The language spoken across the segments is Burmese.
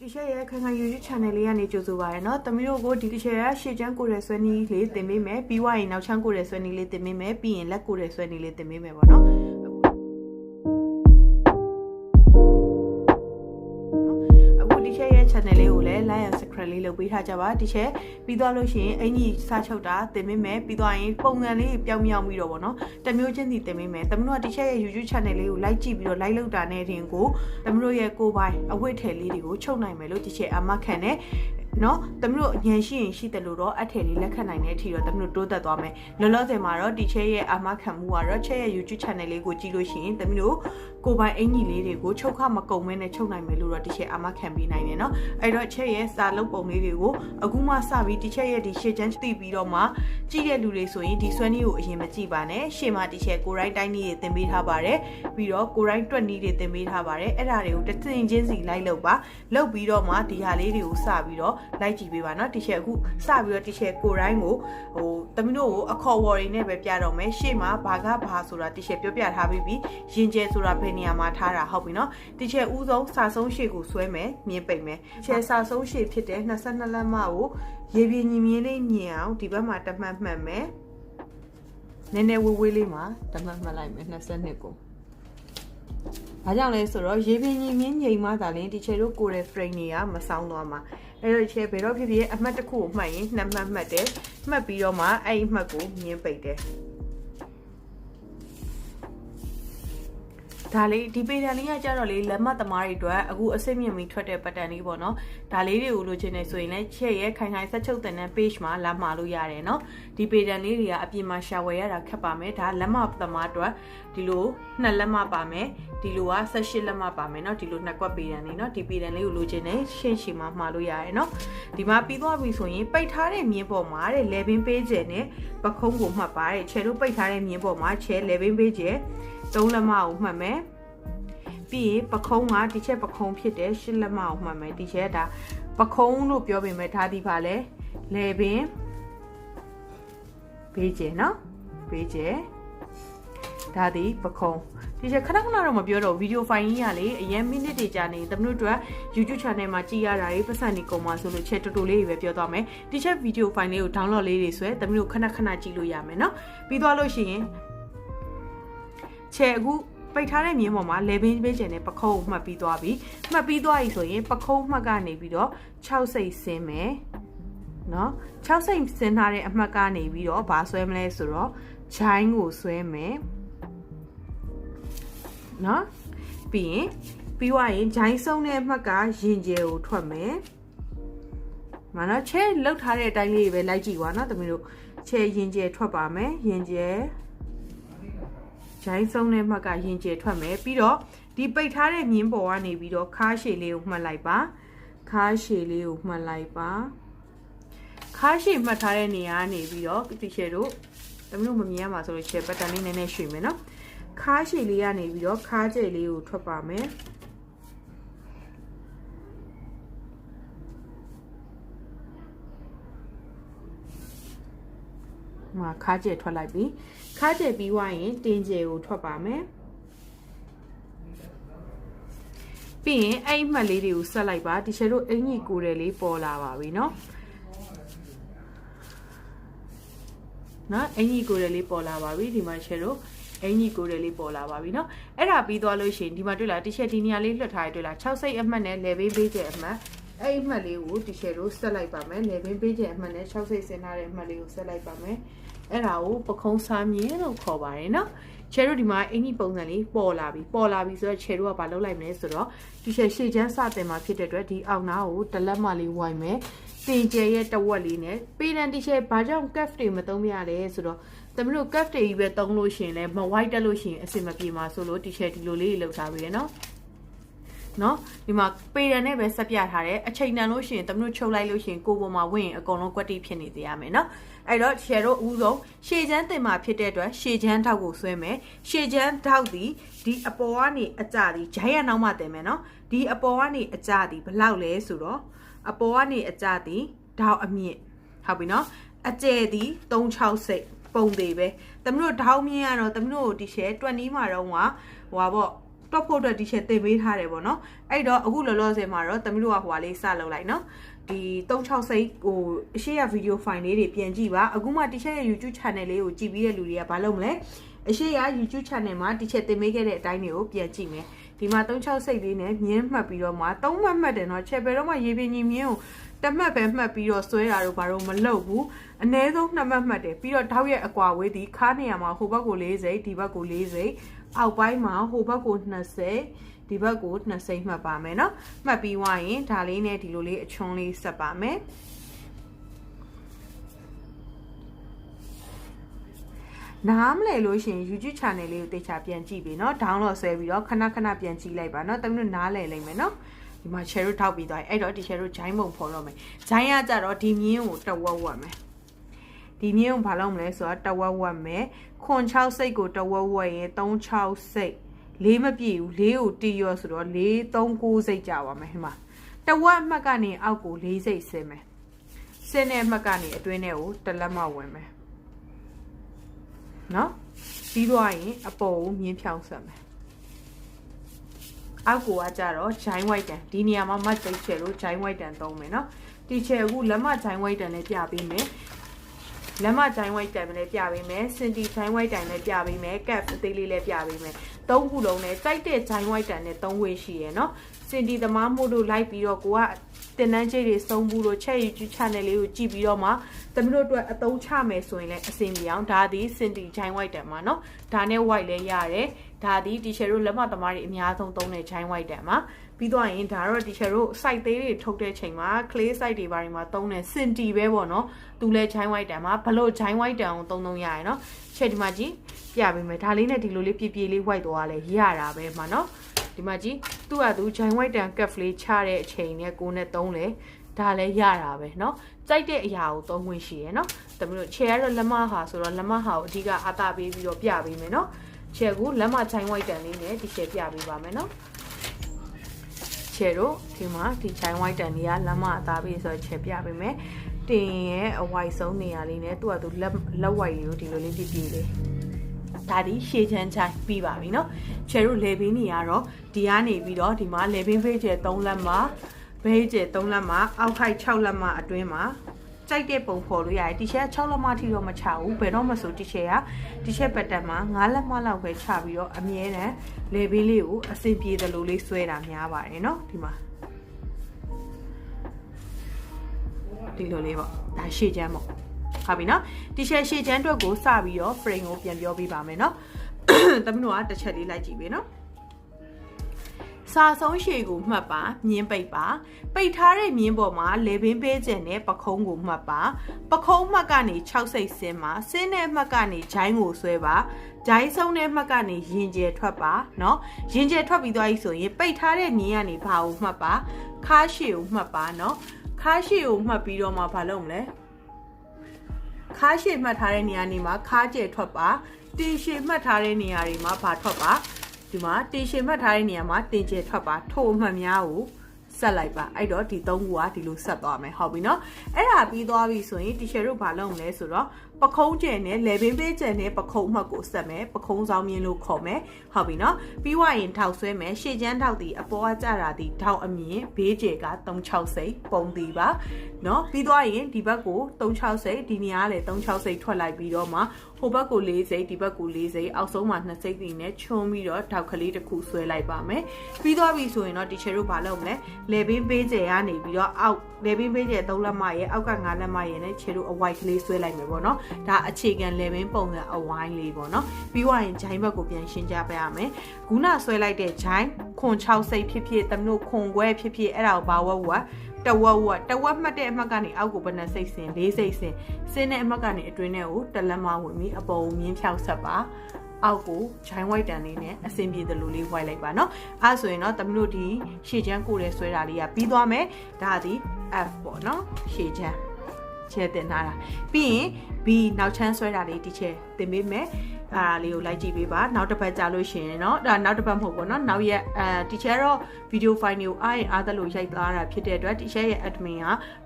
ဒီချက်ရဲ့ခိုင်ခိုင် YouTube channel လေးကနေကြိုဆိုပါရနော်။တမီးတို့ကိုဒီတစ်ချက်ရရှေ့ချမ်းကိုရဆွဲနည်းလေးတင်ပေးမယ်။ပြီးွားရင်နောက်ချမ်းကိုရဆွဲနည်းလေးတင်ပေးမယ်။ပြီးရင်လက်ကိုရဆွဲနည်းလေးတင်ပေးမယ်ပေါ့နော်။အခုဒီချက်ရဲ့ channel လေးကိုလည်း like and subscribe လေးလုပ်ပေးထားကြပါ။ဒီချက်ပြီးသွားလို့ရှိရင်အင်ကြီးစားချုပ်တာတင်ပေးမယ်။ပြီးသွားရင်ပုံစံလေးပြောင်းမြောင်းပြီးတော့ပေါ့နော်။တစ်မျိုးချင်းစီတင်ပေးမယ်။တမီးတို့ကဒီချက်ရဲ့ YouTube channel လေးကို like ကြည့်ပြီးတော့ like လုပ်တာနဲ့တင်ကိုတမီးတို့ရဲ့ကိုယ်ပိုင်အဝတ်ထည်လေးတွေကိုချုပ်နိုင်မယ်လို့ဒီချက်အမခံနဲ့နော်တမီးတို့ညံရှိရင်ရှိတယ်လို့တော့အထည်လေးလက်ခံနိုင်တဲ့အထိတော့တမီးတို့တိုးတက်သွားမယ်လောလောဆယ်မှာတော့ဒီချက်ရဲ့အမခံမှုကတော့ချက်ရဲ့ YouTube channel လေးကိုကြည့်လို့ရှိရင်တမီးတို့ကိုပိုင်အင်ကြီးလေးတွေကိုချုပ်ခမကုံမဲနဲ့ချုပ်နိုင်မယ်လို့တော့ဒီချက်အမခံပေးနိုင်တယ်နော်အဲ့တော့ချက်ရဲ့စာလုပ်ပုံလေးတွေကိုအခုမှစပြီးဒီချက်ရဲ့ဒီရှေ့ချမ်းသိပြီးတော့မှကြည့်တဲ့လူတွေဆိုရင်ဒီဆွဲနည်းကိုအရင်မကြည့်ပါနဲ့ရှေ့မှာဒီချက်ကိုရိုင်းတိုင်းနည်းတွေသင်ပေးထားပါတယ်ပြီးတော့ကိုရိုင်းတွက်နည်းတွေသင်ပေးထားပါတယ်အဲ့ဒါတွေကိုတစ်သိင်ချင်းစီလိုက်လုပ်ပါလုပ်ပြီးတော့မှဒီဟာလေးတွေကိုစပြီးတော့လိုက်ကြည့်ပေးပါနော်ဒီချက်အခုစပြီးတော့ဒီချက်ကိုရိုင်းကိုတမီးတို့ကိုအခေါ်ဝေါ်တွေနဲ့ပဲပြတော့မယ်ရှေ့မှာဘာကဘာဆိုတာဒီချက်ပြောပြထားပြီးပြီရင်ကျဲဆိုတာဘယ်နေရာမှာထားတာဟုတ်ပြီနော်ဒီချက်ဥဆုံးစာဆုံးရှေ့ကိုဆွဲမယ်မြင်ပိတ်မယ်ချက်စာဆုံးရှေ့ဖြစ်တဲ့22လက်မကိုရေပြင်းညီမြင်းလေးမြင်အောင်ဒီဘက်မှာတမှတ်မှတ်မယ်နည်းနည်းဝေးဝေးလေးမှာတမှတ်မှတ်လိုက်မယ်22ကိုဘာကြောင့်လဲဆိုတော့ရေပြင်းညီမြင်းငိမ်မှသာလင်းဒီချက်တို့ကိုယ်ရဲ့ frame တွေကမဆောင်းသွားမှာအဲ့တော့ချက်ဘယ်တော့ဖြစ်ဖြစ်အမှတ်တစ်ခုကိုမှတ်ရင်2မှတ်မှတ်တယ်မှတ်ပြီးတော့မှအဲ့ဒီမှတ်ကိုမြင်ပိတ်တယ်ဒါလေးဒီပေတန်လေးကကြတော့လေလက်မသမားတွေအတွက်အခုအစစ်မြင့်ပြီးထွက်တဲ့ပတ်တန်လေးပေါ့နော်ဒါလေးတွေကိုလိုချင်နေဆိုရင်လည်းချက်ရဲ့ခိုင်ခိုင်ဆက်ချုပ်တဲ့ page မှာလာမှာလို့ရတယ်နော်ဒီပေတန်လေးတွေကအပြင်မှာရှာဝယ်ရတာခက်ပါမယ်ဒါလက်မသမားအတွက်ဒီလို2လက်မပါမယ်ဒီလိုက18လက်မပါမယ်နော်ဒီလို2ကွက်ပေတန်လေးနော်ဒီပေတန်လေးကိုလိုချင်နေရှင်းရှင်းမှာလို့ရတယ်နော်ဒီမှာပြီးသွားပြီဆိုရင်ပိတ်ထားတဲ့မြင်းပေါ်မှာတဲ့ level page နဲ့ပခုံးကိုမှတ်ပါတယ်ချဲတို့ပိတ်ထားတဲ့မြင်းပေါ်မှာချဲ level page 3လက်မကိုမှတ်မယ်ပြီးရင်ပခုံးကဒီချက်ပခုံးဖြစ်တဲ့8လက်မကိုမှတ်မယ်ဒီချက်ဒါပခုံးလို့ပြောပေမဲ့ဒါဒီပါလဲလေပင်ဘေးကျယ်နော်ဘေးကျယ်ဒါဒီပခုံးဒီချက်ခဏခဏတော့မပြောတော့ဗီဒီယိုဖိုင်ကြီးရလေအရင်မိနစ်တွေကြာနေတမတို့တို့ YouTube channel မှာကြည့်ရတာတွေပတ်စံနေကုန်ပါဆိုလို့ချက်တူတူလေးတွေပဲပြောသွားမယ်ဒီချက်ဗီဒီယိုဖိုင်လေးကို download လေးတွေဆွဲတမတို့ခဏခဏကြည့်လို့ရမယ်နော်ပြီးသွားလို့ရှိရင်ချဲအခုပိတ်ထားတဲ့မြင်းပေါ်မှာလေပင်းပေးချင်တဲ့ပခုံးကိုမှတ်ပြီးသွားပြီမှတ်ပြီးသွားပြီဆိုရင်ပခုံးမှတ်ကနေပြီးတော့6စိတ်ဆင်းမယ်နော်6စိတ်ဆင်းထားတဲ့အမှတ်ကနေပြီးတော့ဘာဆွဲမလဲဆိုတော့ဂျိုင်းကိုဆွဲမယ်နော်ပြီးသွားရင်ဂျိုင်းဆုံးတဲ့အမှတ်ကရင်ကျဲကိုထွက်မယ်မနော်ချဲလောက်ထားတဲ့အတိုင်းလေးပဲလိုက်ကြည့်ပါနော်တမီးတို့ချဲရင်ကျဲထွက်ပါမယ်ရင်ကျဲဂျိုင်းဆုံးတဲ့မှတ်ကရင်ကျဲထွက်မယ်ပြီးတော့ဒီပိတ်ထားတဲ့မြင်းပေါ်ကနေပြီးတော့ခါးရှည်လေးကိုမှတ်လိုက်ပါခါးရှည်လေးကိုမှတ်လိုက်ပါခါးရှည်မှတ်ထားတဲ့နေရာကနေပြီးတော့ဒီရှည်တို့တမလို့မမြင်ရမှာဆိုလို့ရှည်ပတ်တန်လေးနည်းနည်းရွှေ့မယ်နော်ခါးရှည်လေးကနေပြီးတော့ခါးကျဲလေးကိုထွက်ပါမယ်မှာခါးကျဲထွက်လိုက်ပြီခါးကျဲပြီးွားရင်တင်းကျဲကိုထွက်ပါမယ်ပြီးရင်အဲ့မှတ်လေးတွေကိုဆက်လိုက်ပါဒီချက်တို့အင်ကြီးကိုယ်တယ်လေးပေါ်လာပါပြီเนาะအင်ကြီးကိုယ်တယ်လေးပေါ်လာပါပြီဒီမှာချက်တို့အင်ကြီးကိုယ်တယ်လေးပေါ်လာပါပြီเนาะအဲ့ဒါပြီးသွားလို့ရှိရင်ဒီမှာတွေ့လားဒီချက်ဒီနေရာလေးလွှတ်ထားရတွေ့လား6စိတ်အမှတ်နဲ့ level ပေးချက်အမှတ်အဲ့အမှတ်လေးကိုဒီချက်တို့ဆက်လိုက်ပါမယ် level ပေးချက်အမှတ်နဲ့6စိတ်ဆင်းထားတဲ့အမှတ်လေးကိုဆက်လိုက်ပါမယ်အဲ့ဒါကိုပခုံးစားမြင်လို့ခေါ်ပါတယ်နော်ချဲတို့ဒီမှာအင်ကြီးပုံစံလေးပေါ်လာပြီဆိုတော့ချဲတို့ကဘာလုပ်လိုက်မလဲဆိုတော့ဒီချက်ရှေ့ချမ်းစတင်မှာဖြစ်တဲ့အတွက်ဒီအောက်နားကိုတလက်မလေးဝိုင်းမယ်တင်ကျဲရဲ့တဝက်လေးနဲ့ပေးတန်ဒီချက်ဘာကြောင့် cuff တွေမသုံးရလဲဆိုတော့တမလို့ cuff တွေကြီးပဲသုံးလို့ရှိရင်လည်းမဝိုက်တက်လို့ရှိရင်အဆင်မပြေမှာဆိုလို့ဒီချက်ဒီလိုလေးလောက်ထားပြီနော်ဒီမှာပေရန်နဲ့ပဲဆက်ပြထားတယ်အချိန်တန်လို့ရှိရင်တမတို့ချုပ်လိုက်လို့ရှိရင်ကိုပေါ်မှာဝင်ရင်အကုန်လုံးကွက်တိဖြစ်နေသေးရမယ်နော်အဲ့တော့ရှယ်တို့အဦးဆုံးရှေ့ချမ်းတင်မှာဖြစ်တဲ့အတွက်ရှေ့ချမ်းထောက်ကိုဆွဲမယ်ရှေ့ချမ်းထောက်ဒီအပေါ်ကနေအကျဒီဂျိုင်းရနောက်မှတင်မယ်နော်ဒီအပေါ်ကနေအကျဒီဘယ်လောက်လဲဆိုတော့အပေါ်ကနေအကျဒီထောက်အမြင့်ဟုတ်ပြီနော်အကျဲဒီ36စိတ်ပုံသေးပဲတမတို့ထောက်မြင့်ကတော့တမတို့ဒီရှယ်20မှာတော့ဟွာပေါ့ တော့ဖို့အတွက်ဒီချက်တင်ပေးထားတယ်ပေါ့နော်အဲ့တော့အခုလောလောဆယ်မှာတော့သမီးတို့ကဟိုလေးစလုပ်လိုက်နော်ဒီ36စိတ်ဟိုအရှိရဗီဒီယိုဖိုင်လေးတွေပြန်ကြည့်ပါအခုမှတီချက်ရဲ့ YouTube channel လေးကိုကြည့်ပြီးတဲ့လူတွေကဘာလုပ်မလဲအရှိရ YouTube channel မှာတီချက်တင်ပေးခဲ့တဲ့အတိုင်းတွေကိုပြန်ကြည့်မယ်ဒီမှာ36စိတ်လေးနဲ့မြင်းမှတ်ပြီးတော့မှ3မှတ်မှတ်တယ်နော်ချက်ဘယ်တော့မှရေပြင်းကြီးမြင်းကိုတမှတ်ပဲမှတ်ပြီးတော့ဆွဲတာတော့ဘာလို့မလုပ်ဘူးအနည်းဆုံး2မှတ်မှတ်တယ်ပြီးတော့ထောက်ရဲ့အကွာဝေးဒီခါနေရာမှာဟိုဘက်ကို4စိတ်ဒီဘက်ကို4စိတ်အောက်ပိုင်းမှာဟိုဘက်ကို2စိတ်ဒီဘက်ကို2စိတ်မှတ်ပါမယ်နော်မှတ်ပြီးွားရင်ဒါလေးနဲ့ဒီလိုလေးအချွန်းလေးဆက်ပါမယ်နားမလဲလို့ရှိရင် YouTube channel လေးကိုတေချာပြန်ကြည့်ပြီเนาะ download ဆွဲပြီးတော့ခဏခဏပြန်ကြည့်လိုက်ပါเนาะတမီးတို့နားလဲလိမ့်မယ်เนาะဒီမှာ share ထောက်ပြီးသွားပြီအဲ့တော့ဒီ share ဂျိုင်းပုံဖော်တော့မယ်ဂျိုင်းကကြတော့ဒီမြင်းကိုတဝက်ဝက်မယ်ဒီမြင်းကိုဘာလုပ်မလဲဆိုတော့တဝက်ဝက်မယ်ခွန်6စိတ်ကိုတဝက်ဝက်ရင်36စိတ်4မပြည့်ဘူး4ကိုတီးရောဆိုတော့4 3 9စိတ်ကြာပါမယ်ဟိမှာတဝက်အမှတ်ကနေအောက်ကို4စိတ်ဆင်းမယ်ဆင်းတဲ့အမှတ်ကနေအတွင်းထဲကိုတလက်မဝင်မယ်နော်ပြီးတော့ရင်အပေါ်ကိုမြင်းဖြောင်းဆက်မယ်အောက်ကိုကကြတော့ဂျိုင်းဝိုက်တန်ဒီနေရာမှာမတ်သိချယ်လို့ဂျိုင်းဝိုက်တန်သုံးမယ်နော်တီချယ်အခုလက်မဂျိုင်းဝိုက်တန်လည်းပြပေးမယ်လက်မဂျိုင်းဝိုက်တန်လည်းပြပေးမယ်စင်တီဂျိုင်းဝိုက်တန်လည်းပြပေးမယ်ကပ်အသေးလေးလည်းပြပေးမယ်သုံးခုလုံးနဲ့စိုက်တဲ့ဂျိုင်းဝိုက်တန်နဲ့သုံးဝေးရှိရယ်နော်စင်တီသမားမို့လို့လိုက်ပြီးတော့ကိုကတင်တန်းချိတ်တွေစုံဘူးလို့ချက် YouTube channel လေးကိုကြည့်ပြီးတော့မှသမီးတို့အတွက်အသုံးချမယ်ဆိုရင်လည်းအဆင်ပြေအောင်ဒါသည်စင်တီဂျိုင်းဝိုက်တန်မှာနော်ဒါနဲ့ white လည်းရတယ်ဒါသည်တီရှယ်တို့လက်မသမားတွေအများဆုံးသုံးတဲ့ဂျိုင်းဝိုက်တန်မှာပြီးတော့ရင်ဒါတော့တီရှယ်တို့ site သေးတွေထုတ်တဲ့ချိန်မှာ clay site တွေဘာတွေမှာသုံးတဲ့စင်တီပဲပေါ့နော်သူလဲဂျိုင်းဝိုက်တန်မှာဘလို့ဂျိုင်းဝိုက်တန်ကိုသုံးရရနော်ချက်ဒီမှာကြည့်ပြပေးမယ်ဒါလေးနဲ့ဒီလိုလေးပြပြလေး white သွားလဲရတာပဲမှာနော်ဒီမှာကြည့်သူ့ဟာသူဂျိုင်းဝိုက်တန်ကပ်လေးချတဲ့အချိန်နဲ့ကိုနဲ့သုံးလဲဒါလည်းရတာပဲเนาะကြိုက်တဲ့အရာကိုသုံးဝင်ရှိရယ်เนาะတမီးတို့ချယ်ရတော့လက်မဟာဆိုတော့လက်မဟာကိုအဓိကအာသာပေးပြီးတော့ပြပေးမယ်เนาะချယ်ကိုလက်မဂျိုင်းဝိုက်တန်လေးနဲ့ဒီချယ်ပြပေးပါမယ်เนาะချယ်တို့ဒီမှာဒီဂျိုင်းဝိုက်တန်လေးကလက်မအာသာပေးဆိုတော့ချယ်ပြပေးမယ်တင်ရဲ့အဝိုက်ဆုံးနေရာလေးနဲ့သူ့ဟာသူလက်ဝိုက်လေးကိုဒီလိုလေးပြပြလေးဒါဒီရှေ့ချမ်းချိုင်းပြီးပါပြီเนาะချယ်တို့လေဘင်းနေရတော့ဒီကနေပြီးတော့ဒီမှာလေဘင်းဖေးချယ်3လက်မှာဘေးကျ3လက်မှာအောက်ခိုက်6လက်မှာအတွင်းမှာကြိုက်တဲ့ပုံဖော်လို့ရတယ်တီရှယ်6လက်မထိတော့မချဘူးဘယ်တော့မှဆိုတီရှယ်ကတီရှယ်ပတ်တက်မှာ9လက်မလောက်ပဲချပြီးတော့အမြဲတမ်းလေဘေးလေးကိုအဆင်ပြေသလိုလေးဆွဲတာများပါတယ်เนาะဒီမှာဒီလိုလေးပေါ့ဒါရှေ့ချမ်းပေါ့ဟုတ်ပြီเนาะတီရှယ်ရှေ့ချမ်းအတွက်ကိုစပြီးတော့ frame ကိုပြန်ပြောပြပါမယ်เนาะတမီးတို့ကတစ်ချက်လေးလိုက်ကြည့်ပေးเนาะစာဆုံးရှည်ကိုမှတ်ပါမြင်းပိတ်ပါပိတ်ထားတဲ့မြင်းပေါ်မှာလေပင်ပေးခြင်းနဲ့ပခုံးကိုမှတ်ပါပခုံးမှတ်ကနေ6စိတ်ဆင်းပါဆင်းတဲ့မှတ်ကနေဂျိုင်းကိုဆွဲပါဂျိုင်းဆုံးတဲ့မှတ်ကနေရင်ကျဲထွက်ပါเนาะရင်ကျဲထွက်ပြီးသွားပြီဆိုရင်ပိတ်ထားတဲ့မြင်းကနေဘာကိုမှတ်ပါခါရှည်ကိုမှတ်ပါเนาะခါရှည်ကိုမှတ်ပြီးတော့မှဘာလုပ်မလဲခါရှည်မှတ်ထားတဲ့နေရာနေမှာခါကျဲထွက်ပါတင်ရှည်မှတ်ထားတဲ့နေရာတွေမှာဘာထွက်ပါဒီမှာတင်ရှည်မှတ်ထားတဲ့နေရာမှာတင်ကျဲထွက်ပါထိုအမှတ်များကိုဆက်လိုက်ပါအဲ့တော့ဒီ3ခုကဒီလိုဆက်သွားမယ်ဟုတ်ပြီနော်အဲ့ဒါပြီးသွားပြီဆိုရင်တီရှယ်တို့ဘာလုပ်မလဲဆိုတော့ပခုံးကျဲနဲ့လေပင်ပေးကျဲနဲ့ပခုံးမှတ်ကိုဆက်မယ်ပခုံးဆောင်မြင်လို့ခေါ်မယ်ဟုတ်ပြီနော်ပြီးွားရင်ထောက်ဆွဲမယ်ရှေ့ချမ်းထောက်ဒီအပေါ်ကကြတာဒီထောက်အမြင်ဘေးကျဲက36စိတ်ပုံတီပါနော်ပြီးသွားရင်ဒီဘက်ကို36စိတ်ဒီနေရာလည်း36စိတ်ထွက်လိုက်ပြီးတော့မှဟိုဘက်ကို4စိတ်ဒီဘက်ကို4စိတ်အောက်ဆုံးမှာ2စိတ်ပြီးနဲ့ခြုံပြီးတော့ထောက်ကလေးတစ်ခုဆွဲလိုက်ပါမယ်ပြီးသွားပြီဆိုရင်တော့တီရှယ်တို့ဘာလုပ်မလဲလေပင်ပေးကျဲကနေပြီးတော့အောက်လေပင်ပေးကျဲ3လက်မရဲ့အောက်က5လက်မရဲ့နဲ့ခြေတို့အဝိုက်ကလေးဆွဲလိုက်မယ်ပေါ့နော်ဒါအခြေခံလေပင်ပုံစံအဝိုင်းလေးပေါ့နော်ပြီးွားရင်ဂျိုင်းဘက်ကိုပြန်ရှင်းကြပေးရမယ်ခုနဆွဲလိုက်တဲ့ဂျိုင်းခွန်6စိတ်ဖြစ်ဖြစ်တမလို့ခွန်ခွဲဖြစ်ဖြစ်အဲ့ဒါကိုဘာဝဝတဝက်မှတ်တဲ့အမှတ်ကနေအောက်ကိုဘယ်နှစိတ်ဆင်း4စိတ်ဆင်းတဲ့အမှတ်ကနေအတွင်းထဲကိုတလက်မဝင်ပြီးအပေါ်ကိုမြင်းဖြောက်ဆက်ပါအောက်ကိုဂျိုင်းဝိုက်တန်လေးနဲ့အဆင်ပြေသလိုလေးဝိုက်လိုက်ပါเนาะအဲ့ဆိုရင်เนาะတမလို့ဒီရှေ့ချမ်းကိုရဲဆွဲတာလေးကပြီးသွားမယ်ဒါသည် F ပေါ့เนาะရှေ့ချမ်းချဲတင်ထားတာပြီးရင် B နောက်ချမ်းဆွဲတာလေးဒီချဲတင်ပေးမယ်အဲ့ဒါလေးကိုလိုက်ကြည့်ပေးပါနောက်တစ်ပတ်ကြာလို့ရှိရင်เนาะဒါနောက်တစ်ပတ်မဟုတ်ဘူးเนาะနောက်ရက်တီချာတော့ဗီဒီယိုဖိုင်တွေကိုအားသလိုရိုက်သွားတာဖြစ်တဲ့အတွက်တီချာရဲ့ admin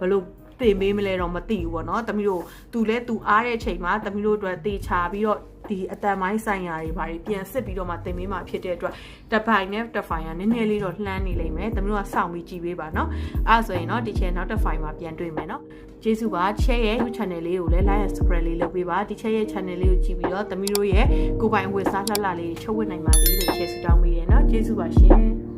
ကဘလို့ တင်ပေးမလဲတော့မသိဘူးပေါ့နော်တမီးတို့သူလဲသူအားတဲ့အချိန်မှာတမီးတို့အတွက်တေချာပြီးတော့ဒီအတန်ပိုင်းဆိုင်ရာတွေဘာတွေပြန်စစ်ပြီးတော့မှတင်ပေးမှဖြစ်တဲ့အတွက်တစ်ပိုင်နဲ့တစ်ဖိုင်ကနည်းနည်းလေးတော့လှမ်းနေလိမ့်မယ်တမီးတို့ကစောင့်ပြီးကြည့်ပေးပါနော်အဲ့ဆိုရင်တော့ဒီချဲနောက်တစ်ဖိုင်မှာပြန်တွေ့မယ်နော်ကျေးဇူးပါချဲရဲ့ YouTube channel လေးကိုလည်း like and subscribe လေးလုပ်ပေးပါဒီချဲရဲ့ channel လေးကိုကြည့်ပြီးတော့တမီးတို့ရဲ့ကိုယ်ပိုင်ဝတ်စားလှလှလေးချုပ်ဝတ်နိုင်ပါလေလို့ချဲဆုတောင်းပေးရနော်ကျေးဇူးပါရှင်